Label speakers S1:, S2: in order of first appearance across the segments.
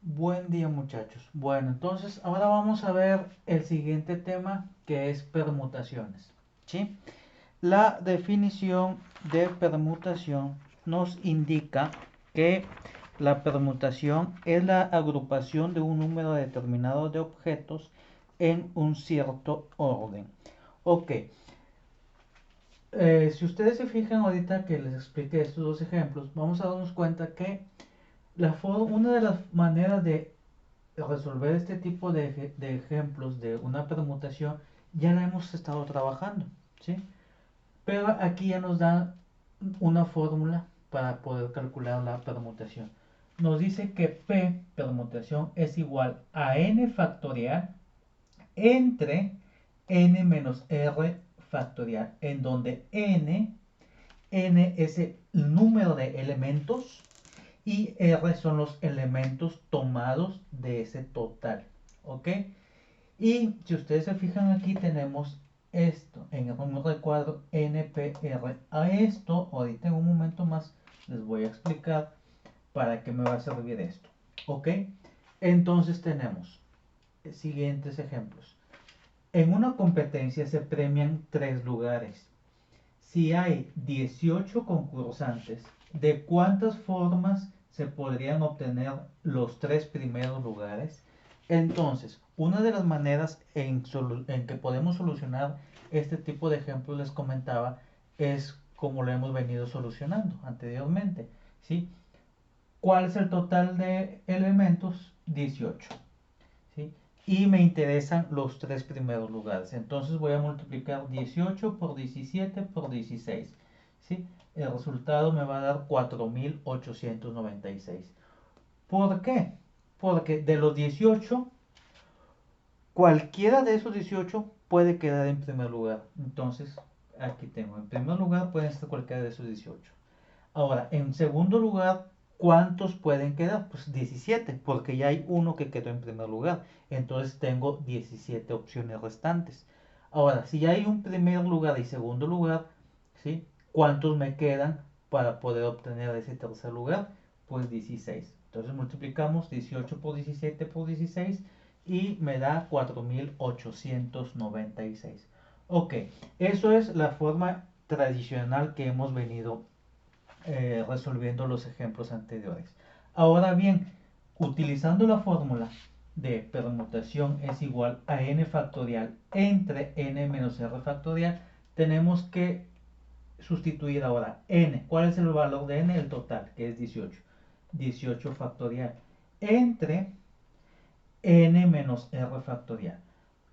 S1: Buen día muchachos. Bueno, entonces ahora vamos a ver el siguiente tema que es permutaciones. ¿Sí? La definición de permutación nos indica que la permutación es la agrupación de un número determinado de objetos en un cierto orden. Ok, si ustedes se fijan ahorita que les expliqué estos dos ejemplos, vamos a darnos cuenta que una de las maneras de resolver este tipo de ejemplos de una permutación ya la hemos estado trabajando, ¿sí? Pero aquí ya nos da una fórmula para poder calcular la permutación. Nos dice que P permutación es igual a n factorial entre n menos r factorial, en donde n es el número de elementos y R son los elementos tomados de ese total. ¿Ok? Y si ustedes se fijan aquí tenemos esto en el número de cuadro NPR. A esto, ahorita en un momento más les voy a explicar para qué me va a servir esto. ¿Ok? Entonces tenemos siguientes ejemplos. En una competencia se premian 3 lugares. Si hay 18 concursantes, ¿de cuántas formas se podrían obtener los 3 primeros lugares? Entonces, una de las maneras en que podemos solucionar este tipo de ejemplos, les comentaba, es como lo hemos venido solucionando anteriormente. ¿Sí? ¿Cuál es el total de elementos? 18. ¿Sí? Y me interesan los 3 primeros lugares. Entonces voy a multiplicar 18 por 17 por 16. ¿Sí? El resultado me va a dar 4896. ¿Por qué? Porque de los 18, cualquiera de esos 18 puede quedar en primer lugar. Entonces, aquí tengo, en primer lugar pueden estar cualquiera de esos 18. Ahora, en segundo lugar, ¿cuántos pueden quedar? Pues 17, porque ya hay uno que quedó en primer lugar. Entonces tengo 17 opciones restantes. Ahora, si ya hay un primer lugar y segundo lugar, ¿sí? ¿Cuántos me quedan para poder obtener ese tercer lugar? Pues 16. Entonces multiplicamos 18 por 17 por 16 y me da 4896. Ok, eso es la forma tradicional que hemos venido resolviendo los ejemplos anteriores. Ahora bien, utilizando la fórmula de permutación es igual a n factorial entre n menos r factorial, tenemos que sustituir ahora n. ¿Cuál es el valor de n? El total, que es 18. 18 factorial entre n menos r factorial.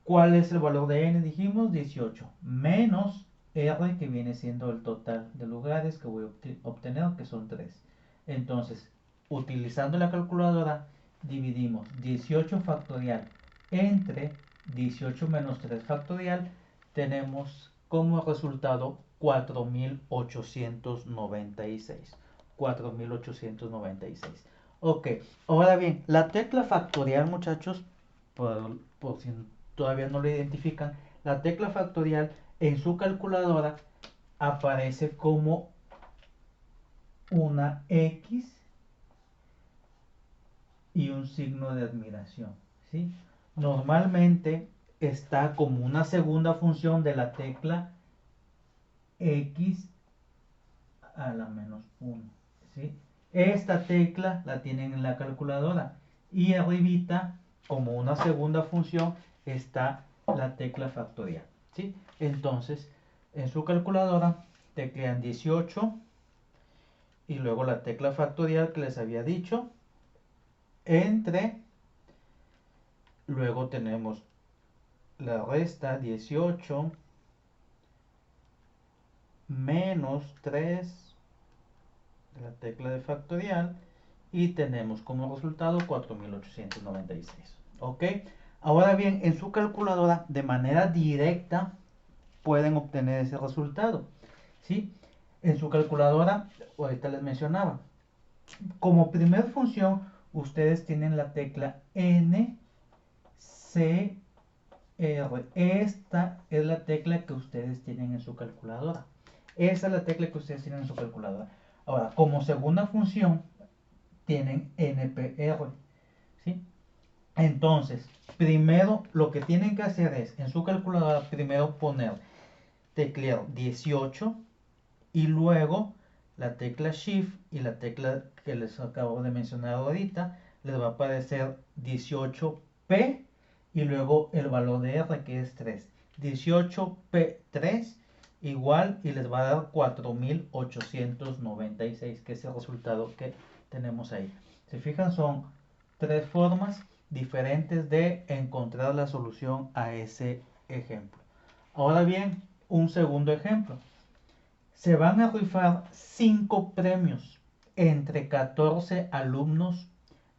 S1: ¿Cuál es el valor de n? Dijimos 18 menos r, que viene siendo el total de lugares que voy a obtener, que son 3. Entonces, utilizando la calculadora, dividimos 18 factorial entre 18 menos 3 factorial. Tenemos como resultado 4896. 4896. Ok, ahora bien, la tecla factorial, muchachos, por si todavía no lo identifican, la tecla factorial en su calculadora aparece como una X y un signo de admiración, ¿sí? Normalmente está como una segunda función de la tecla X a la menos 1, ¿sí? Esta tecla la tienen en la calculadora y arribita, como una segunda función, está la tecla factorial, ¿sí? Entonces, en su calculadora teclean 18 y luego la tecla factorial que les había dicho, entre, luego tenemos la resta 18 menos 3 de la tecla de factorial y tenemos como resultado 4896. ¿Ok? Ahora bien, en su calculadora de manera directa pueden obtener ese resultado. ¿Sí? En su calculadora, ahorita les mencionaba, como primer función ustedes tienen la tecla N, C, R. Esta es la tecla que ustedes tienen en su calculadora. Esa es la tecla que ustedes tienen en su calculadora. Ahora, como segunda función, tienen NPR. ¿sí? Entonces, primero lo que tienen que hacer es, en su calculadora, primero poner, teclear 18 y luego la tecla Shift y la tecla que les acabo de mencionar ahorita, les va a aparecer 18P y luego el valor de R que es 3. 18P3 igual y les va a dar 4896, que es el resultado que tenemos ahí. Si fijan, son tres formas diferentes de encontrar la solución a ese ejemplo. Ahora bien, un segundo ejemplo. Se van a rifar 5 premios entre 14 alumnos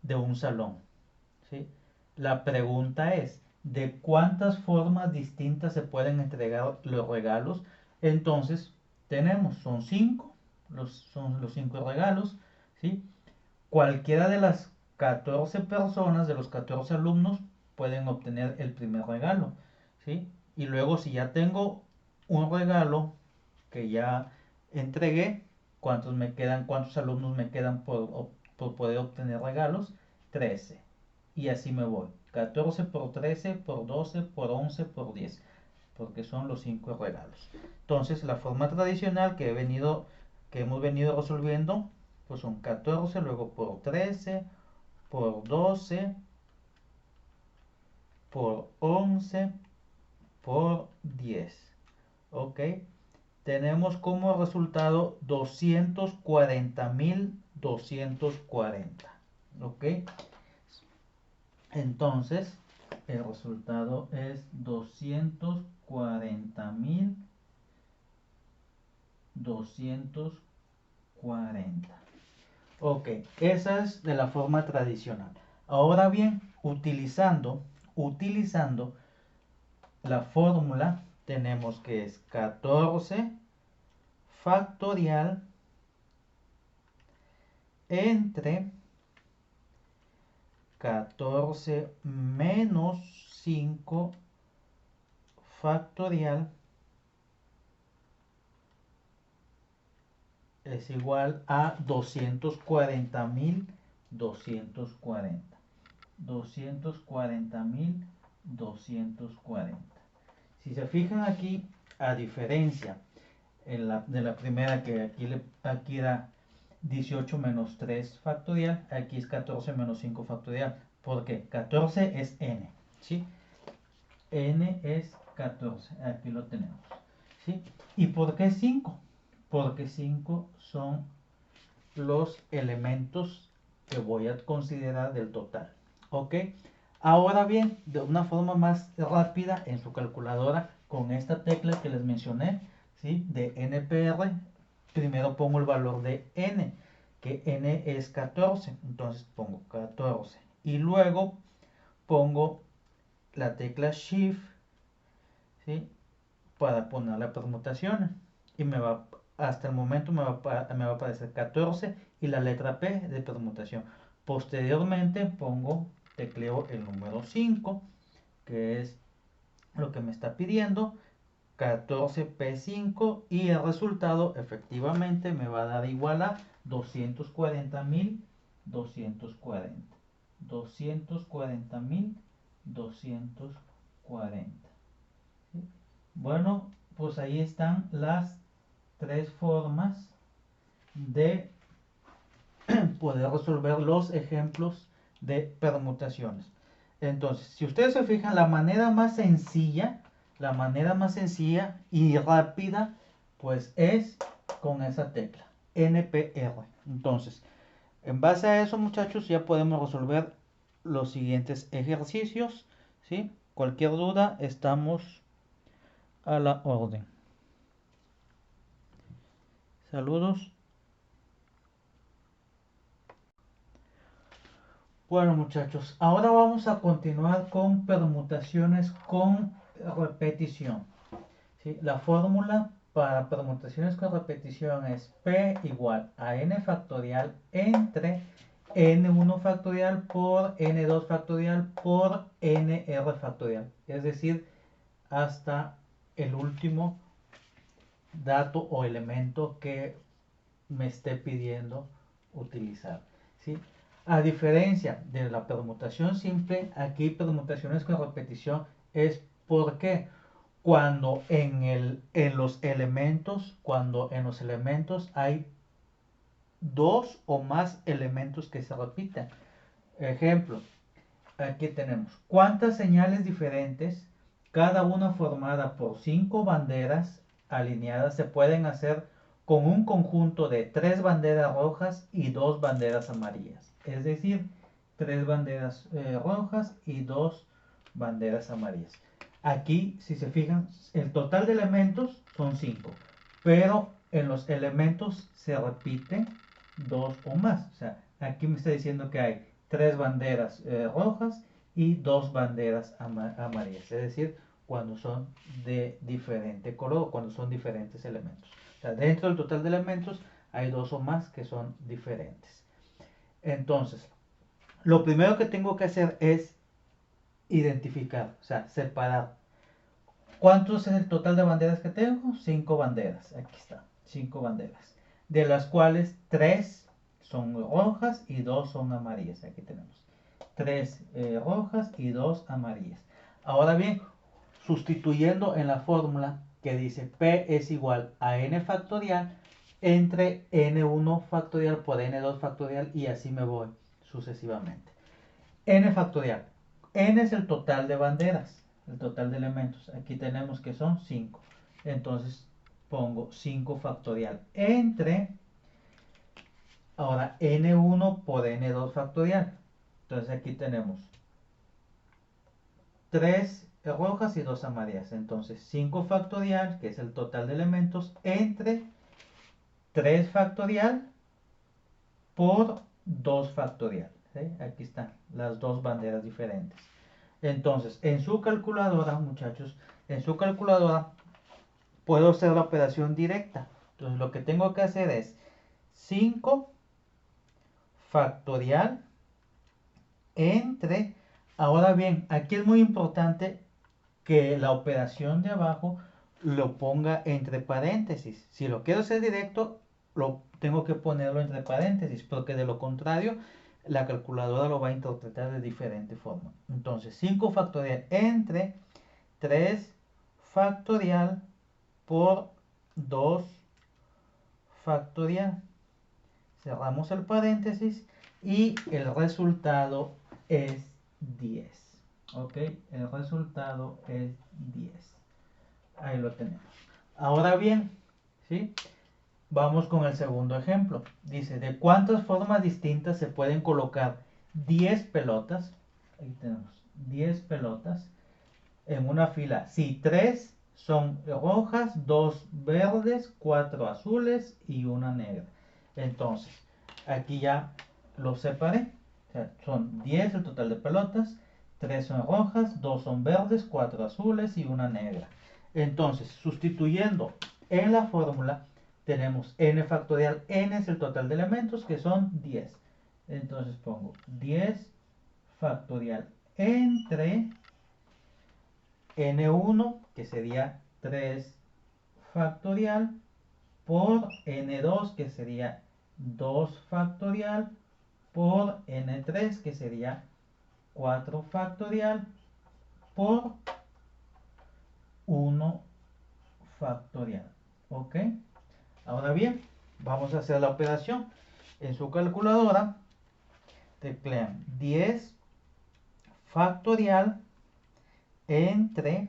S1: de un salón, ¿sí? La pregunta es, ¿de cuántas formas distintas se pueden entregar los regalos? Entonces, son 5, son los 5 regalos, ¿sí? Cualquiera de las 14 personas, de los 14 alumnos, pueden obtener el primer regalo, ¿sí? Y luego, si ya tengo un regalo que ya entregué, cuántos alumnos me quedan por poder obtener regalos? 13. Y así me voy. 14 por 13, por 12, por 11, por 10. Porque son los 5 regalos. Entonces, la forma tradicional que hemos venido resolviendo, pues son 14, luego por 13, por 12, por 11, por 10. ¿Ok? Tenemos como resultado 240.240. ¿Ok? Entonces, el resultado es 240.240. Ok, esa es de la forma tradicional. Ahora bien, utilizando la fórmula, tenemos que es 14 factorial entre 14 menos 5 factorial es igual a 240.240. 240.240. Si se fijan aquí, a diferencia de la primera, que aquí era 18 menos 3 factorial, aquí es 14 menos 5 factorial. ¿Por qué? 14 es n, ¿sí? N es 14, aquí lo tenemos, ¿sí? ¿Y por qué 5? Porque 5 son los elementos que voy a considerar del total, ¿ok? Ahora bien, de una forma más rápida en su calculadora, con esta tecla que les mencioné, ¿sí? De NPR, primero pongo el valor de n, que n es 14, entonces pongo 14 y luego pongo la tecla Shift, ¿sí? Para poner la permutación y hasta el momento me va a aparecer 14 y la letra P de permutación. Posteriormente tecleo el número 5, que es lo que me está pidiendo, 14P5, y el resultado efectivamente me va a dar igual a 240.240. 240.240. ¿Sí? Bueno, pues ahí están las tres formas de poder resolver los ejemplos de permutaciones. Entonces, si ustedes se fijan, la manera más sencilla y rápida, pues es con esa tecla, NPR. Entonces, en base a eso, muchachos, ya podemos resolver los siguientes ejercicios, ¿sí? Cualquier duda, estamos a la orden. Saludos. Bueno, muchachos, ahora vamos a continuar con permutaciones con repetición, ¿sí? La fórmula para permutaciones con repetición es P igual a n factorial entre n1 factorial por n2 factorial por nr factorial. Es decir, hasta el último dato o elemento que me esté pidiendo utilizar, ¿sí? A diferencia de la permutación simple, aquí permutaciones con repetición es porque cuando en los elementos hay dos o más elementos que se repiten. Ejemplo, aquí tenemos cuántas señales diferentes, cada una formada por 5 banderas alineadas, se pueden hacer con un conjunto de 3 banderas rojas y 2 banderas amarillas. Es decir, 3 banderas rojas y 2 banderas amarillas. Aquí, si se fijan, el total de elementos son 5, pero en los elementos se repiten 2 o más. O sea, aquí me está diciendo que hay 3 banderas rojas y 2 banderas amarillas. Es decir, cuando son de diferente color, cuando son diferentes elementos. O sea, dentro del total de elementos hay 2 o más que son diferentes. Entonces, lo primero que tengo que hacer es identificar, o sea, separar. ¿Cuántos es el total de banderas que tengo? 5 banderas. Aquí está, 5 banderas. De las cuales 3 son rojas y 2 son amarillas. Aquí tenemos 3 rojas y 2 amarillas. Ahora bien, sustituyendo en la fórmula que dice P es igual a n factorial entre n1 factorial por n2 factorial, y así me voy sucesivamente. N factorial. N es el total de banderas, el total de elementos. Aquí tenemos que son 5. Entonces pongo 5 factorial entre, ahora, N1 por N2 factorial. Entonces aquí tenemos 3 rojas y 2 amarillas. Entonces 5 factorial, que es el total de elementos, entre 3 factorial por 2 factorial. ¿Sí? Aquí están las dos banderas diferentes. Entonces, en su calculadora, muchachos, en su calculadora puedo hacer la operación directa. Entonces, lo que tengo que hacer es 5 factorial entre... Ahora bien, aquí es muy importante que la operación de abajo lo ponga entre paréntesis. Si lo quiero hacer directo, lo tengo que ponerlo entre paréntesis, porque de lo contrario la calculadora lo va a interpretar de diferente forma. Entonces, 5 factorial entre 3 factorial por 2 factorial. Cerramos el paréntesis y el resultado es 10. Ok, el resultado es 10. Ahí lo tenemos. Ahora bien, ¿sí? Vamos con el segundo ejemplo. Dice, ¿de cuántas formas distintas se pueden colocar 10 pelotas? Ahí tenemos 10 pelotas en una fila. Si 3 son rojas, 2 verdes, 4 azules y una negra. Entonces, aquí ya lo separé. O sea, son 10 el total de pelotas. 3 son rojas, 2 son verdes, 4 azules y una negra. Entonces, sustituyendo en la fórmula, tenemos n factorial. N es el total de elementos, que son 10. Entonces pongo 10 factorial entre n1, que sería 3 factorial, por n2, que sería 2 factorial, por n3, que sería 4 factorial, por 1 factorial. ¿Ok? Ahora bien, vamos a hacer la operación. En su calculadora, teclean 10 factorial entre,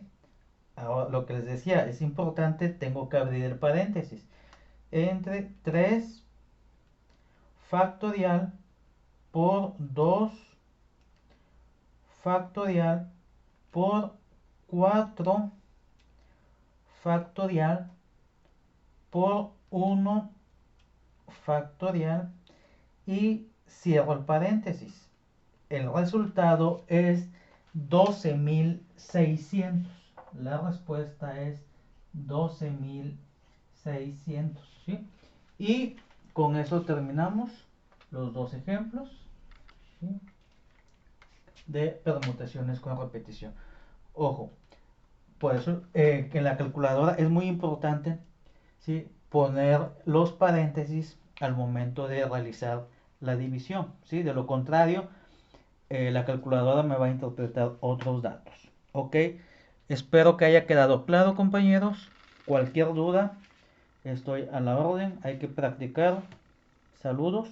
S1: ahora lo que les decía, es importante, tengo que abrir el paréntesis, entre 3 factorial por 2 factorial por 4 factorial por 1 factorial y cierro el paréntesis. El resultado es 12.600. La respuesta es 12.600. ¿Sí? Y con eso terminamos los dos ejemplos, ¿sí?, de permutaciones con repetición. Ojo, por eso que en la calculadora es muy importante, ¿sí?, poner los paréntesis al momento de realizar la división, ¿sí? De lo contrario, la calculadora me va a interpretar otros datos. Ok, espero que haya quedado claro, compañeros. Cualquier duda, estoy a la orden. Hay que practicar. Saludos.